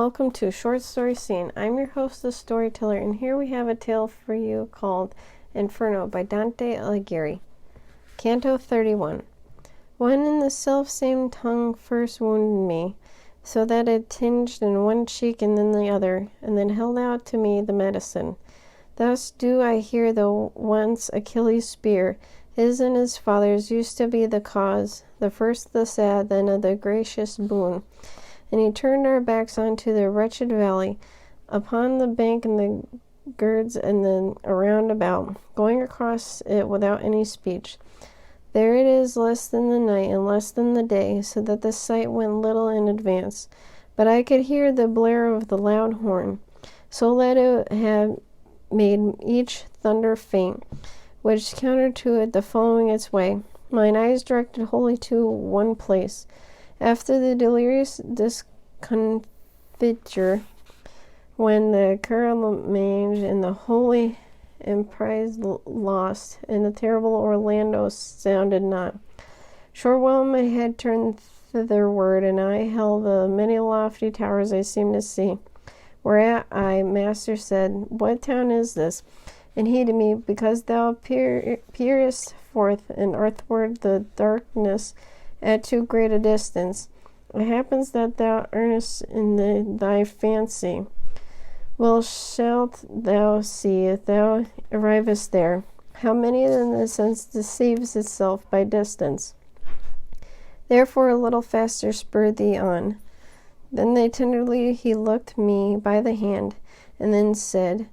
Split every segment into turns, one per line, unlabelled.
welcome to Short Story Scene. I'm your host, the storyteller, and here we have a tale for you called Inferno by Dante Alighieri. Canto 31. When in the self-same tongue first wounded me, so that it tinged in one cheek and then the other, and then held out to me the medicine. Thus do I hear the once Achilles' spear, his and his father's used to be the cause, the first the sad, then of the gracious boon. And he turned our backs onto the wretched valley, upon the bank and the girds and then around about, going across it without any speech. There it is less than the night and less than the day, so that the sight went little in advance. But I could hear the blare of the loud horn, so let it have made each thunder faint, which countered to it the following its way. Mine eyes directed wholly to one place. After the delirious discomfiture, when the Caramage and the holy emprise lost, and the terrible Orlando sounded not. Short while my head turned thitherward, and I held the many lofty towers I seemed to see. Whereat I, Master, said, What town is this? And he to me, Because thou peerest forth, and earthward the darkness at too great a distance, it happens that thou earnest in thy fancy. Well shalt thou see, if thou arrivest there, how many then the sense deceives itself by distance. Therefore a little faster spur thee on. Then tenderly he looked me by the hand, and then said,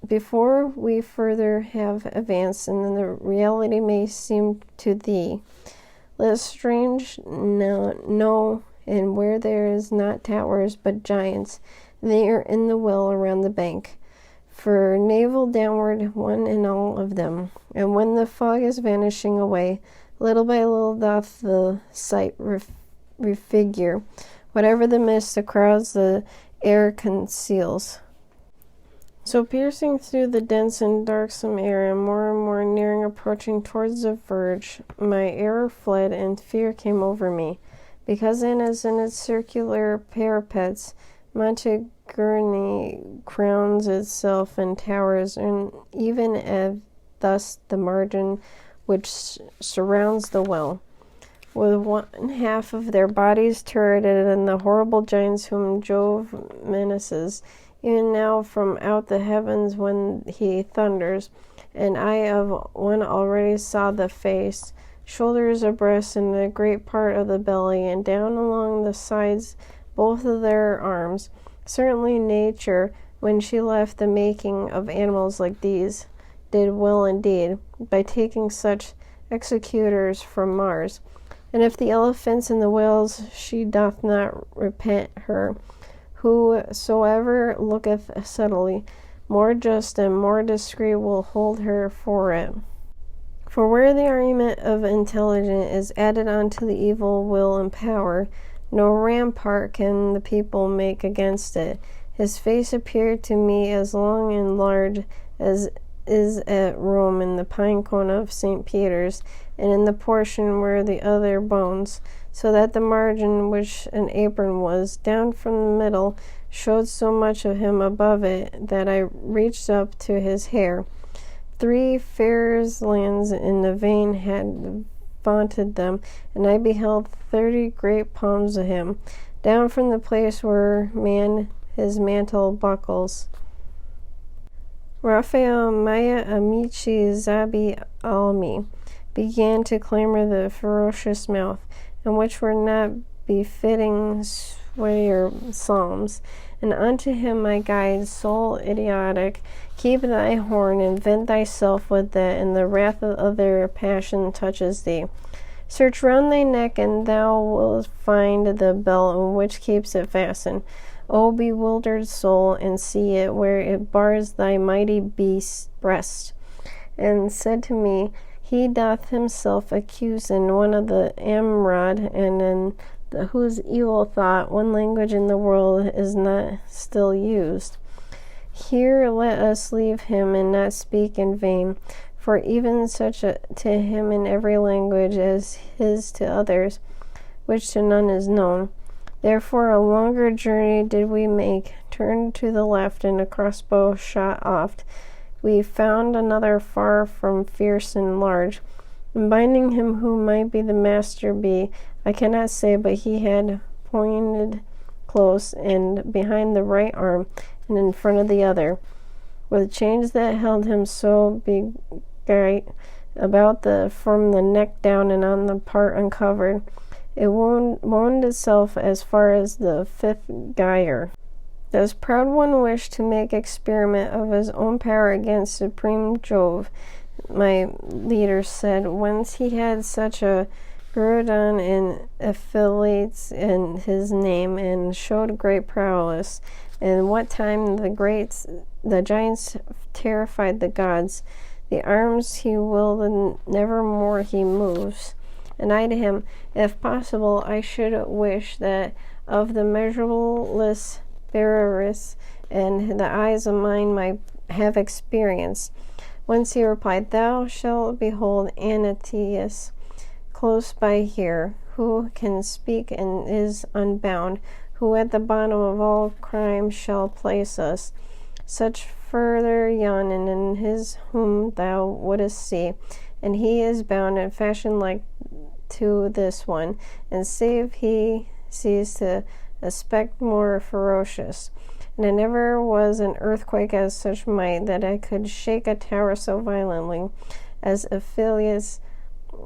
Before we further have advanced, and then the reality may seem to thee, let us strange know, and where there is not towers but giants, they are in the well around the bank, for navel downward one and all of them. And when the fog is vanishing away, little by little doth the sight refigure whatever the mist the crowds the air conceals. So piercing through the dense and darksome air, and more nearing approaching towards the verge, my error fled, and fear came over me, because as in its circular parapets, Montegarni crowns itself and towers, and even as thus the margin which surrounds the well, with one half of their bodies turreted, and the horrible giants whom Jove menaces, even now from out the heavens when he thunders, and I of one already saw the face, shoulders abreast, and a great part of the belly, and down along the sides both of their arms. Certainly nature, when she left the making of animals like these, did well indeed, by taking such executors from Mars. And if the elephants and the whales she doth not repent her, whosoever looketh subtly, more just and more discreet will hold her for it. For where the argument of intelligence is added unto the evil will and power, no rampart can the people make against it. His face appeared to me as long and large as is at Rome in the pine cone of St. Peter's, and in the portion where the other bones, so that the margin, which an apron was, down from the middle, showed so much of him above it, that I reached up to his hair. 3 fair lands in the vein had vaunted them, and I beheld 30 great palms of him, down from the place where his mantle buckles. Raphael, Maya, Amici, Zabi, Almi, began to clamor the ferocious mouth, and which were not befitting swear psalms. And unto him my guide, soul idiotic, keep thy horn, and vent thyself with that, and the wrath of their passion touches thee. Search round thy neck, and thou wilt find the belt which keeps it fastened. O bewildered soul, and see it where it bars thy mighty beast's breast. And said to me, He doth himself accuse in one of the Amrod, and in whose evil thought one language in the world is not still used. Here let us leave him, and not speak in vain, for even such to him in every language as his to others, which to none is known. Therefore a longer journey did we make, turned to the left, and a crossbow shot oft. We found another far from fierce and large, and binding him who might be the master be, I cannot say, but he had pointed close, and behind the right arm, and in front of the other, with chains that held him so begirt about from the neck down, and on the part uncovered, it wound itself as far as the fifth gyre. This proud one wished to make experiment of his own power against supreme Jove, my leader said, whence he had such a guerdon and affiliates in his name, and showed great prowess. And what time the giants terrified the gods, the arms he willed, and nevermore he moves. And I to him, if possible, I should wish that of the measureless bearers and the eyes of mine might have experience. Whence he replied, thou shalt behold Antius close by here, who can speak and is unbound, who at the bottom of all crime shall place us. Such further yon, and in his whom thou wouldest see, and he is bound and fashioned like to this one, and save he sees to aspect more ferocious. And it never was an earthquake as such might, that I could shake a tower so violently, as Aphelius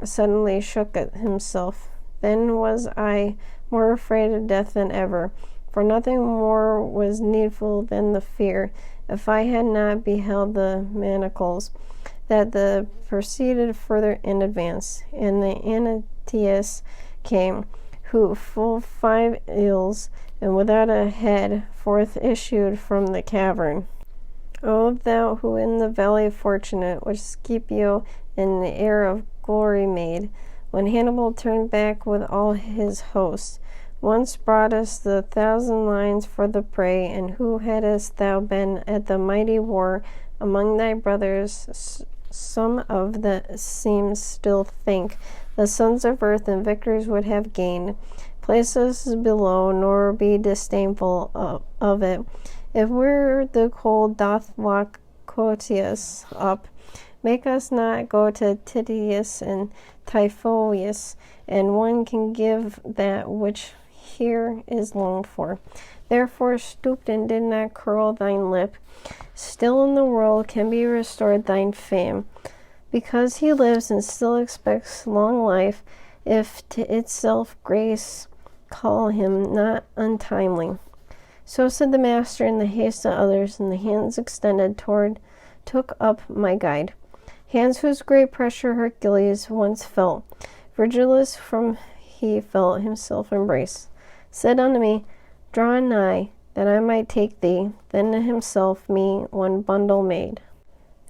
suddenly shook himself. Then was I more afraid of death than ever, for nothing more was needful than the fear, if I had not beheld the manacles, that the proceeded further in advance. And the Antius came, who full 5 ells, and without a head, forth issued from the cavern. O thou who in the valley fortunate, which Scipio in the air of glory made, when Hannibal turned back with all his host, once broughtest the 1,000 lions for the prey, and who hadst thou been at the mighty war among thy brothers, some of the seams still think the sons of earth and victors would have gained. Place us below, nor be disdainful of it. If where the cold doth lock Cotius up, make us not go to Titius and Typhoeus, and one can give that which here is longed for. Therefore stooped and did not curl thine lip. Still in the world can be restored thine fame, because he lives and still expects long life, if to itself grace call him not untimely. So said the master in the haste of others, and the hands extended took up my guide. Hands whose great pressure Hercules once felt. Virgilius from he felt himself embrace, said unto me, draw nigh, that I might take thee. Then himself me one bundle made.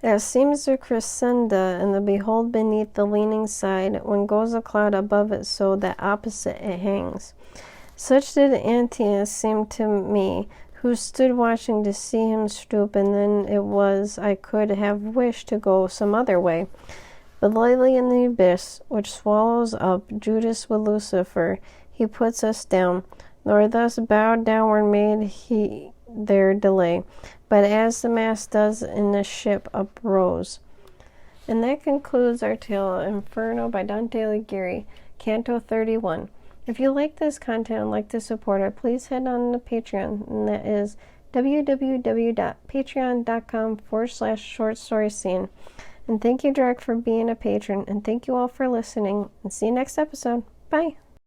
As seems the crescenda, and the behold beneath the leaning side, when goes a cloud above it, so that opposite it hangs. Such did Antius seem to me, who stood watching to see him stoop, and then it was I could have wished to go some other way. But lightly in the abyss, which swallows up Judas with Lucifer, he puts us down, nor thus bowed downward made he their delay, but as the mast does in a ship uprose. And that concludes our tale, Inferno by Dante Alighieri, Canto 31. If you like this content and like to support it, please head on to Patreon, and that is www.patreon.com/shortstoryscene. And thank you, Direct, for being a patron, and thank you all for listening, and see you next episode. Bye!